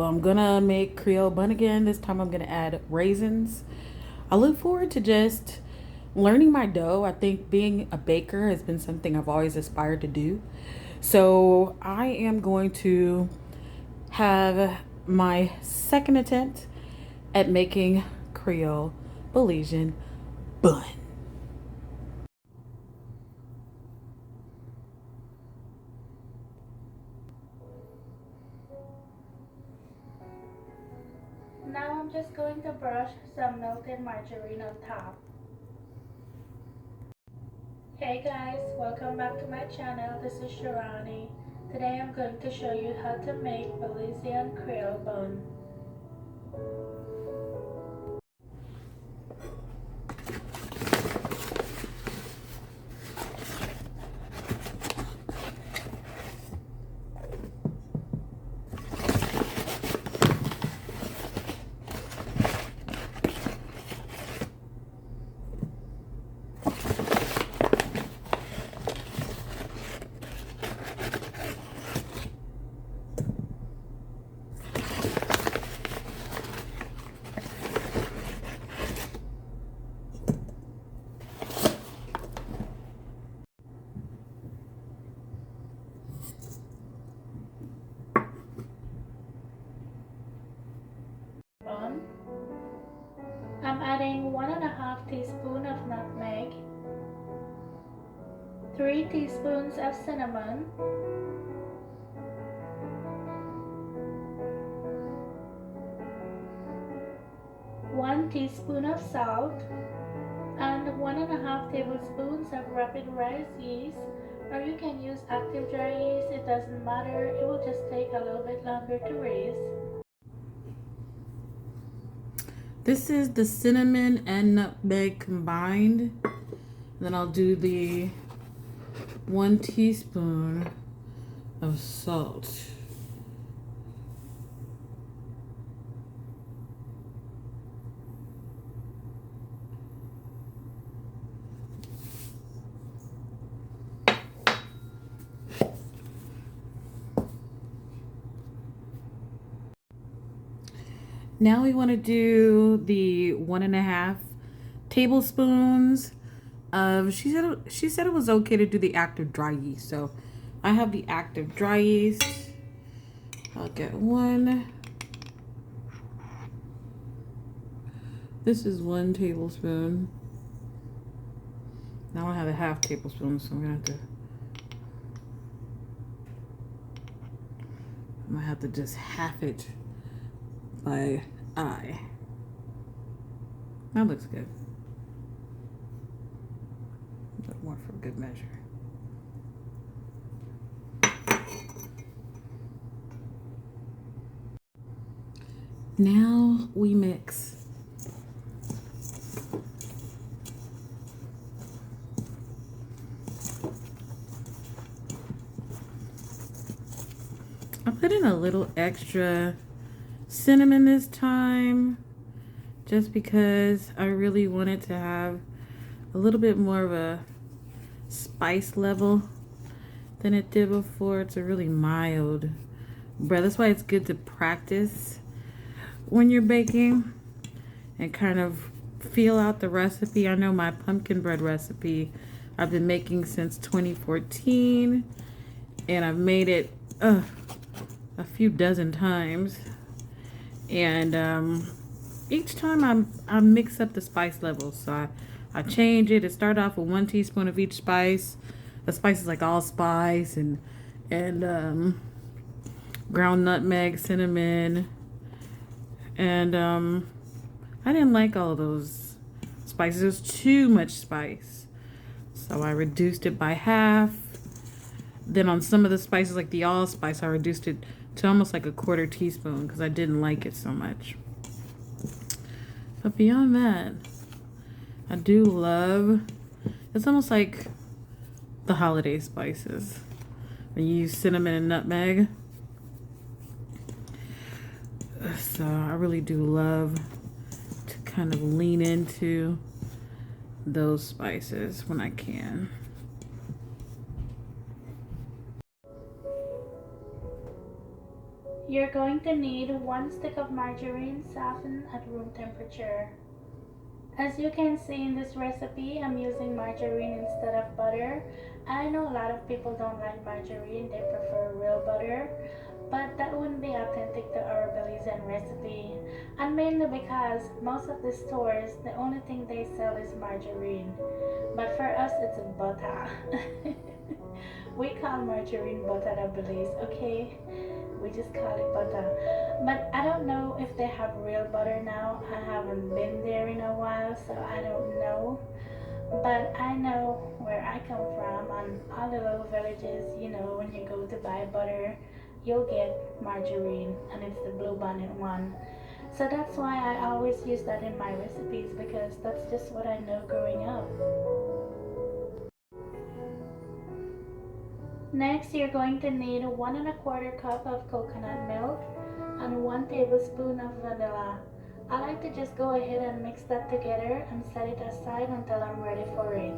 I'm gonna make Creole bun again. This time I'm gonna add raisins. I look forward to just learning my dough. I think being a baker has been something I've always aspired to do. So I am going to have my second attempt at making Creole Belizean bun. Now I'm just going to brush some melted margarine on top. Hey guys, welcome back to my channel. This is Shirani. Today I'm going to show you how to make Belizean Creole bun. Bun. I'm adding 1.5 teaspoons of nutmeg, 3 teaspoons of cinnamon, 1 teaspoon of salt, and 1.5 tablespoons of rapid rise yeast, or you can use active dry yeast. It doesn't matter, it will just take a little bit longer to raise. This is the cinnamon and nutmeg combined. Then I'll do the 1 teaspoon of salt. Now we want to do the 1.5 tablespoons of, she said it was okay to do the active dry yeast. So I have the active dry yeast. I'll get 1. This is 1 tablespoon. Now I have a half tablespoon, so I'm gonna have to just half it by eye. That looks good. A bit more for good measure. Now we mix. I put in a little extra cinnamon this time just because I really wanted to have a little bit more of a spice level than it did before. It's a really mild bread. That's why it's good to practice when you're baking and kind of feel out the recipe. I know my pumpkin bread recipe I've been making since 2014, and I've made it a few dozen times, and each time I mix up the spice levels. So I change it. It started off with 1 teaspoon of each spice. The spice is like allspice and ground nutmeg, cinnamon, and I didn't like all of those spices. It was too much spice, so I reduced it by half. Then on some of the spices, like the allspice, I reduced it to almost like a 1/4 teaspoon because I didn't like it so much. But beyond that, I do love, it's almost like the holiday spices. When you use cinnamon and nutmeg. So I really do love to kind of lean into those spices when I can. You're going to need 1 stick of margarine softened at room temperature. As you can see in this recipe, I'm using margarine instead of butter. I know a lot of people don't like margarine, they prefer real butter, but that wouldn't be authentic to our Belizean recipe. And mainly because most of the stores, the only thing they sell is margarine. But for us, it's butter. We call margarine butter at Belize, okay? We just call it butter. But I don't know if they have real butter now. I haven't been there in a while, so I don't know. But I know where I come from, and all the little villages, when you go to buy butter, you'll get margarine, and it's the blue bonnet one. So that's why I always use that in my recipes because that's just what I know growing up. Next, you're going to need 1 1/4 cup of coconut milk and 1 tablespoon of vanilla. I like to just go ahead and mix that together and set it aside until I'm ready for it.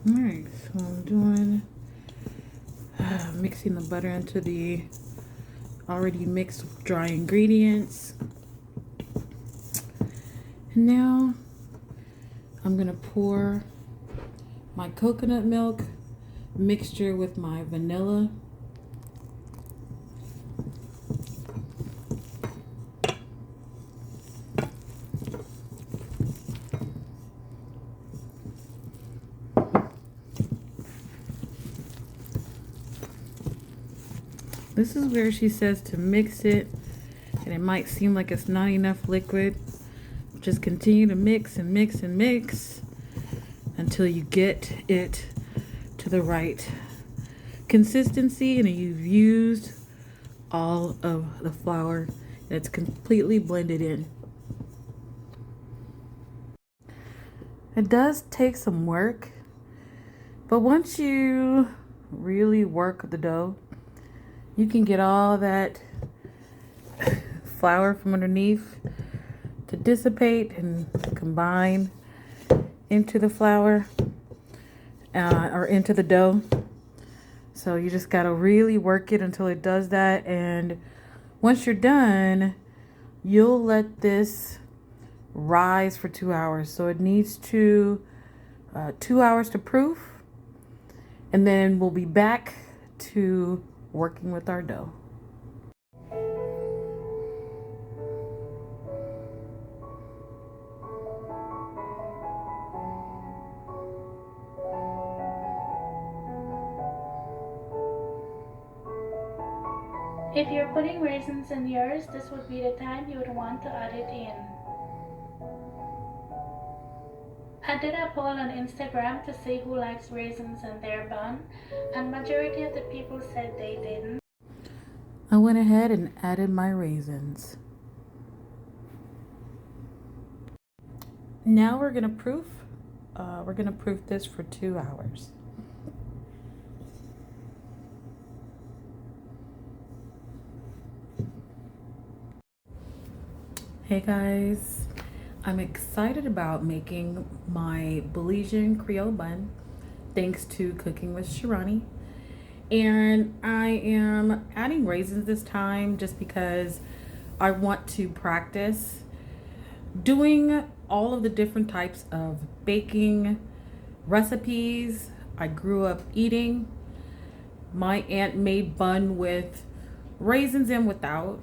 Alright, so I'm doing mixing the butter into the already mixed dry ingredients. And now I'm gonna pour my coconut milk mixture with my vanilla. This is where she says to mix it, and it might seem like it's not enough liquid. Just continue to mix and mix and mix until you get it to the right consistency and you've used all of the flour that's completely blended in. It does take some work, but once you really work the dough, you can get all that flour from underneath to dissipate and combine into the flour or into the dough. So you just gotta really work it until it does that, and once you're done, you'll let this rise for 2 hours. So it needs 2 hours to proof, and then we'll be back to working with our dough. If you're putting raisins in yours, this would be the time you would want to add it in. I did a poll on Instagram to see who likes raisins in their bun, and majority of the people said they didn't. I went ahead and added my raisins. Now we're gonna proof. We're gonna proof this for 2 hours. Hey guys, I'm excited about making my Belizean Creole bun thanks to Cooking with Shirani. And I am adding raisins this time just because I want to practice doing all of the different types of baking recipes I grew up eating. My aunt made bun with raisins and without.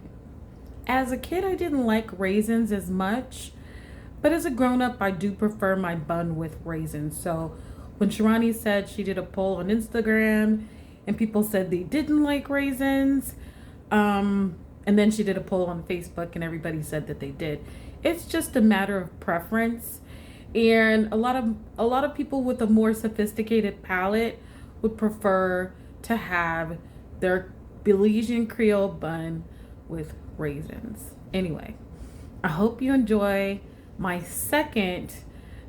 As a kid, I didn't like raisins as much, but as a grown-up, I do prefer my bun with raisins. So when Shirani said she did a poll on Instagram and people said they didn't like raisins, and then she did a poll on Facebook and everybody said that they did. It's just a matter of preference, and a lot of people with a more sophisticated palate would prefer to have their Belizean Creole bun with raisins. Anyway, I hope you enjoy my second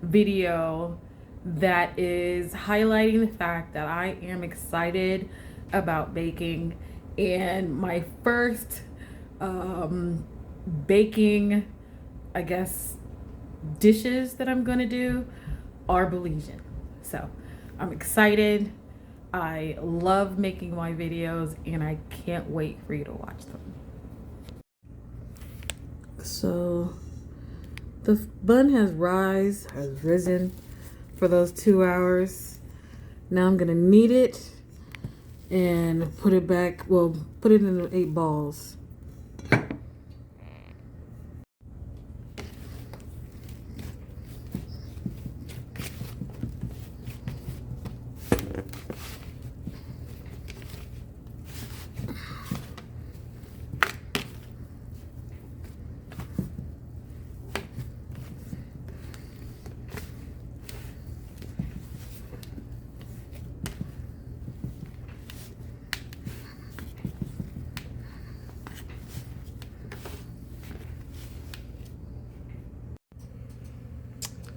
video that is highlighting the fact that I am excited about baking, and my first baking, I guess, dishes that I'm gonna do are Belizean. So I'm excited. I love making my videos and I can't wait for you to watch them. So the bun has risen for those 2 hours. Now I'm gonna knead it and put it back, well, put it in the 8 balls.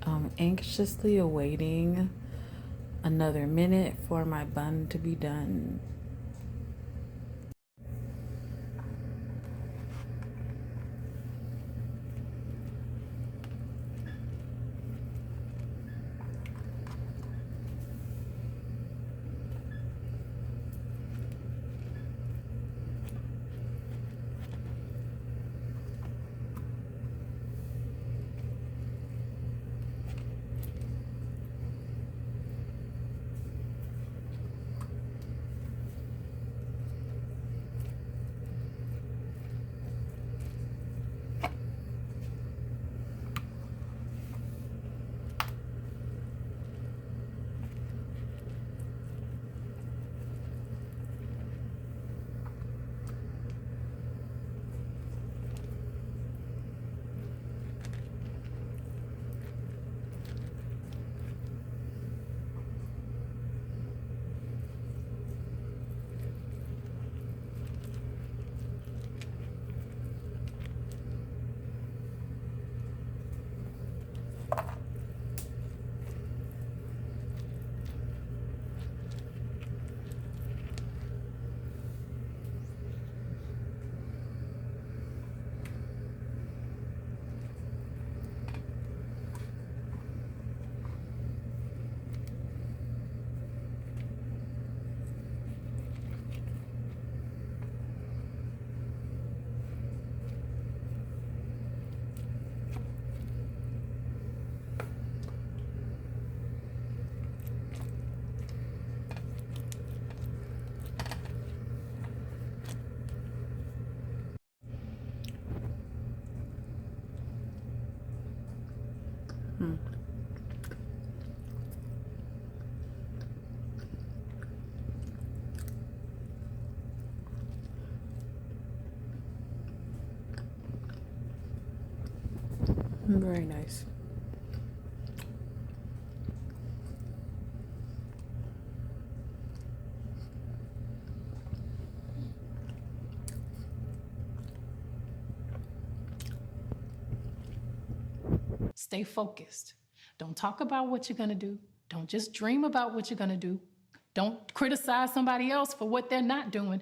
I'm anxiously awaiting another minute for my bun to be done. Very nice. Stay focused. Don't talk about what you're going to do. Don't just dream about what you're going to do. Don't criticize somebody else for what they're not doing.